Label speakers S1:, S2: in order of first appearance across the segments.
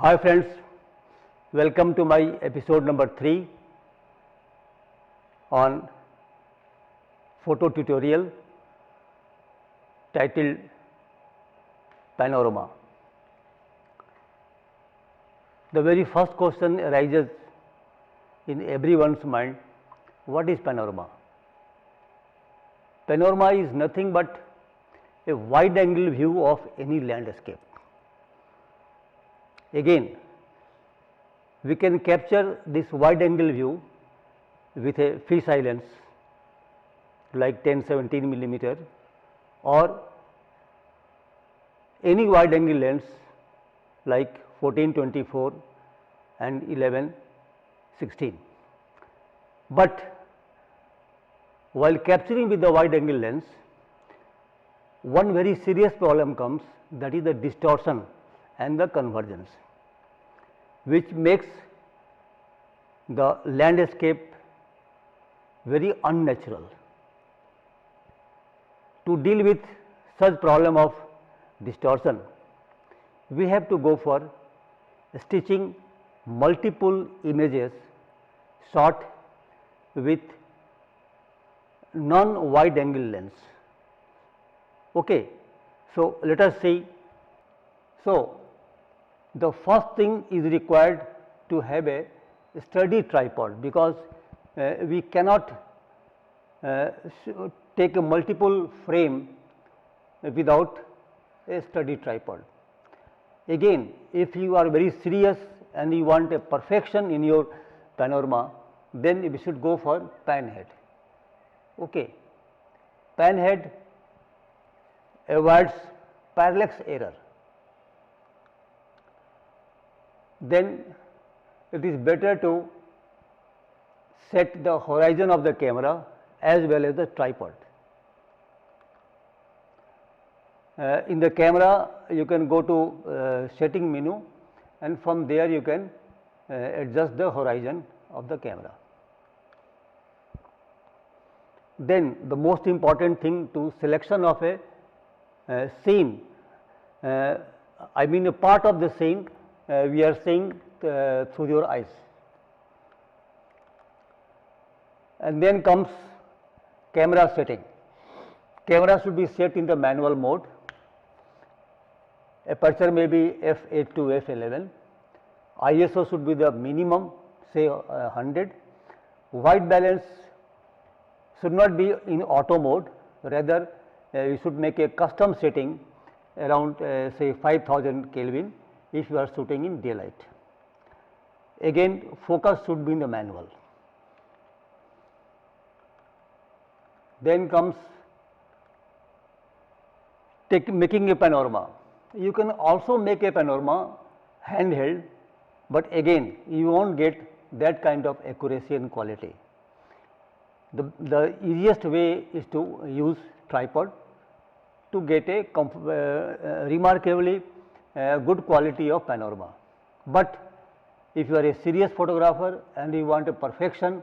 S1: Hi friends, welcome to my episode number 3 on photo tutorial titled Panorama. The very first question arises in everyone's mind, what is panorama? Panorama is nothing but a wide angle view of any landscape. Again, we can capture this wide angle view with a fisheye lens like 10-17 millimeter or any wide angle lens like 14-24 and 11-16. But while capturing with the wide angle lens, one very serious problem comes, that is the distortion and the convergence, which makes the landscape very unnatural. To deal with such problem of distortion, we have to go for stitching multiple images shot with non-wide angle lens. Okay. So, let us see. So, the first thing is required to have a sturdy tripod, because we cannot take a multiple frame without a sturdy tripod. Again, if you are very serious and you want a perfection in your panorama, then we should go for pan head. Okay. Pan head avoids parallax error. Then it is better to set the horizon of the camera as well as the tripod. In the camera, you can go to setting menu, and from there you can adjust the horizon of the camera. Then the most important thing to selection of a scene, I mean a part of the scene we are seeing through your eyes. And then comes camera setting. Camera should be set in the manual mode. Aperture may be f8 to f11. ISO should be the minimum, say 100. White balance should not be in auto mode, rather you should make a custom setting around say 5000 Kelvin if you are shooting in daylight. Again, focus should be in the manual. Then comes making a panorama. You can also make a panorama handheld, but again you won't get that kind of accuracy and quality. The easiest way is to use tripod to get a remarkably good quality of panorama. But if you are a serious photographer and you want a perfection,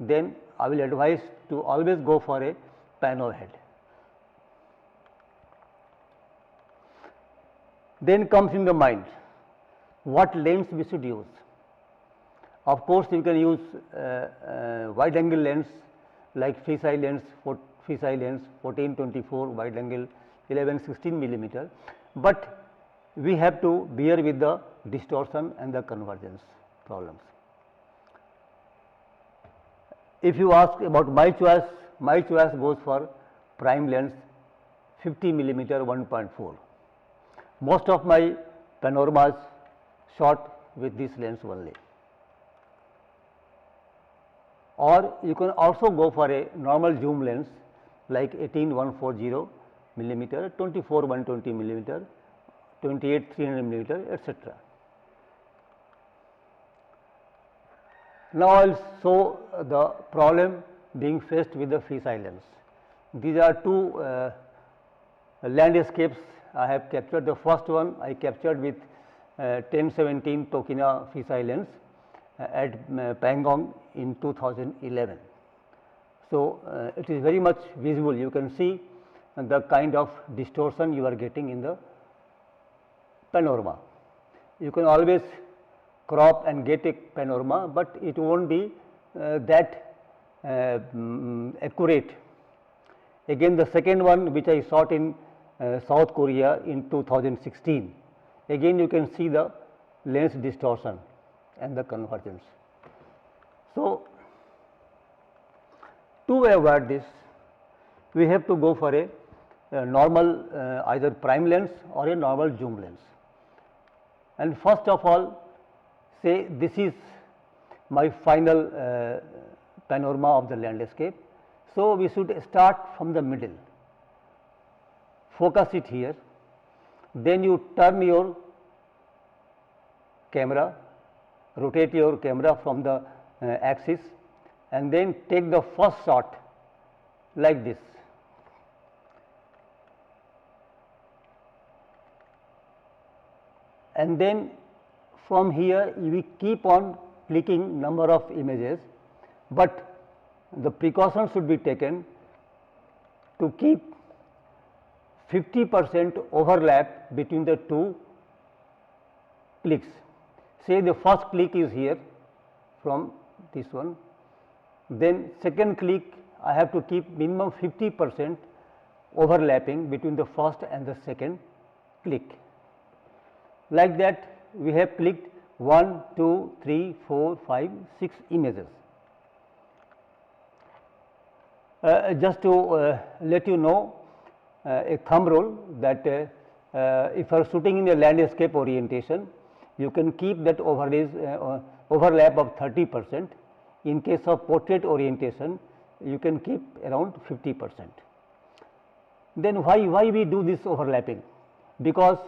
S1: then I will advise to always go for a pano head. Then comes in the mind what lens we should use. Of course, you can use wide angle lens like fisheye lens, 14-24 wide angle, 11-16 millimeter, but we have to bear with the distortion and the convergence problems. If you ask about my choice goes for prime lens 50 millimeter 1.4. Most of my panoramas shot with this lens only. Or you can also go for a normal zoom lens like 18-140 millimeter, 24-120 millimeter, 28-300 millimeter, etc. Now, I will show the problem being faced with the fisheye lens. These are two landscapes I have captured. The first one I captured with 10-17 Tokina fisheye lens at Pangong in 2011. So, it is very much visible. You can see the kind of distortion you are getting in the panorama. You can always crop and get a panorama, but it won't be that accurate. Again, the second one which I shot in South Korea in 2016, again you can see the lens distortion and the convergence. So, to avoid this, we have to go for a normal either prime lens or a normal zoom lens. And first of all, say this is my final panorama of the landscape. So, we should start from the middle, focus it here, then you turn your camera, rotate your camera from the axis, and then take the first shot like this. And then from here we keep on clicking number of images, but the precaution should be taken to keep 50% overlap between the two clicks. Say the first click is here from this one, then second click I have to keep minimum 50% overlapping between the first and the second click. Like that we have clicked 1, 2, 3, 4, 5, 6 images. Just to let you know a thumb rule that if you are shooting in a landscape orientation, you can keep that overlap of 30%. In case of portrait orientation, you can keep around 50%. Then why we do this overlapping? Because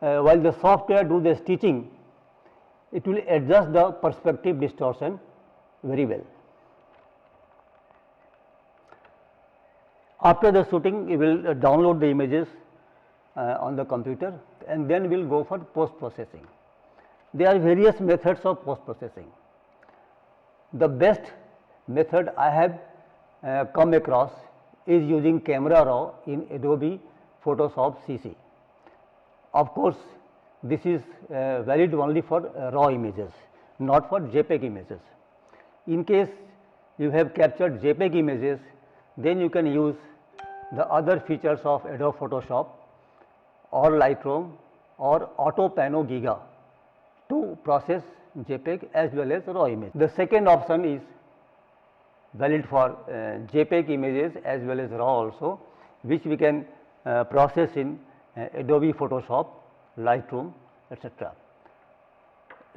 S1: while the software do the stitching, it will adjust the perspective distortion very well. After the shooting, you will download the images on the computer, and then we will go for post processing. There are various methods of post processing. The best method I have come across is using Camera Raw in Adobe Photoshop CC. Of course, this is valid only for raw images, not for JPEG images. In case you have captured JPEG images, then you can use the other features of Adobe Photoshop or Lightroom or AutoPano Giga to process JPEG as well as raw image. The second option is valid for JPEG images as well as raw also, which we can process in Adobe Photoshop, Lightroom, etc.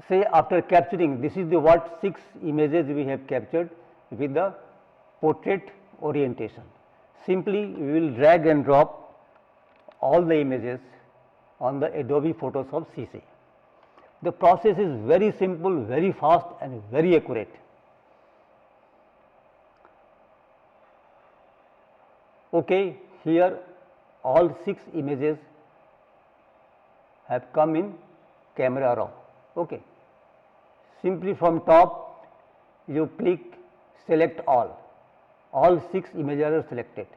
S1: Say after capturing, this is the what 6 images we have captured with the portrait orientation. Simply we will drag and drop all the images on the Adobe Photoshop CC. The process is very simple, very fast and very accurate. Okay, here all 6 images have come in Camera Raw. Okay. Simply from top you click select all 6 images are selected.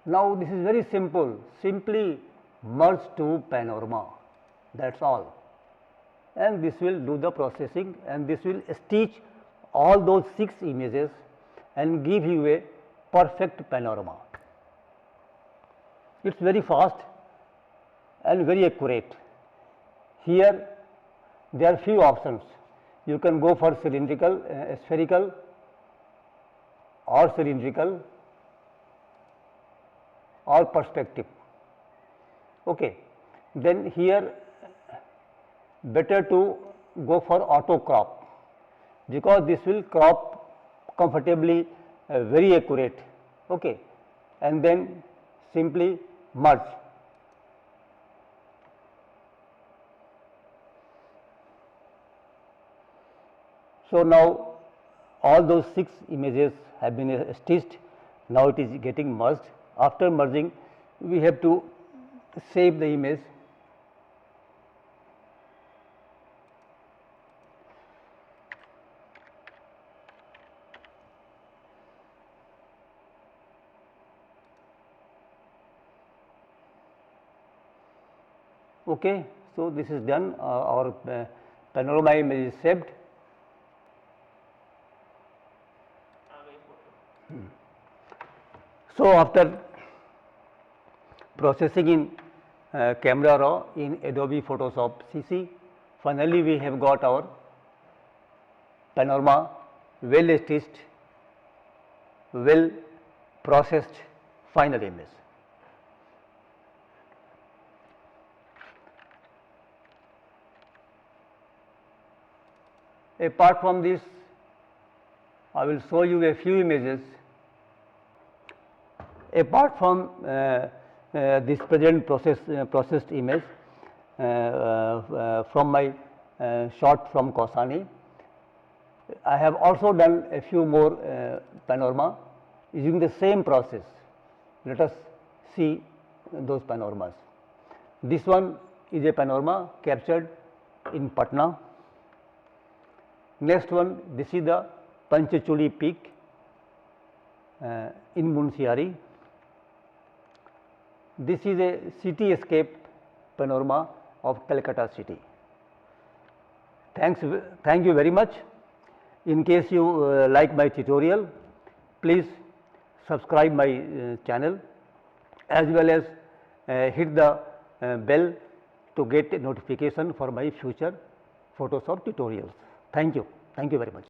S1: Now this is very simple, simply merge to panorama, that is all, and this will do the processing and this will stitch all those 6 images and give you a perfect panorama. It is very fast and very accurate. Here there are few options. You can go for cylindrical, spherical or cylindrical or perspective. Okay. Then here better to go for auto crop, because this will crop comfortably, very accurate. Okay. And then simply merge. So now all those 6 images have been stitched. Now it is getting merged. After merging, we have to save the image. Okay, So, this is done, our panorama image is saved. So, after processing in Camera Raw in Adobe Photoshop CC, finally we have got our panorama well stitched, well processed final image. Apart from this, I will show you a few images. Apart from this present processed image from my shot from Kausani, I have also done a few more panorama using the same process. Let us see those panoramas. This one is a panorama captured in Patna. Next one, this is the Panchachuli peak in Munsiari. This is a cityscape panorama of Calcutta city. Thank you very much. In case you like my tutorial, please subscribe my channel as well as hit the bell to get a notification for my future Photoshop tutorials. Thank you very much.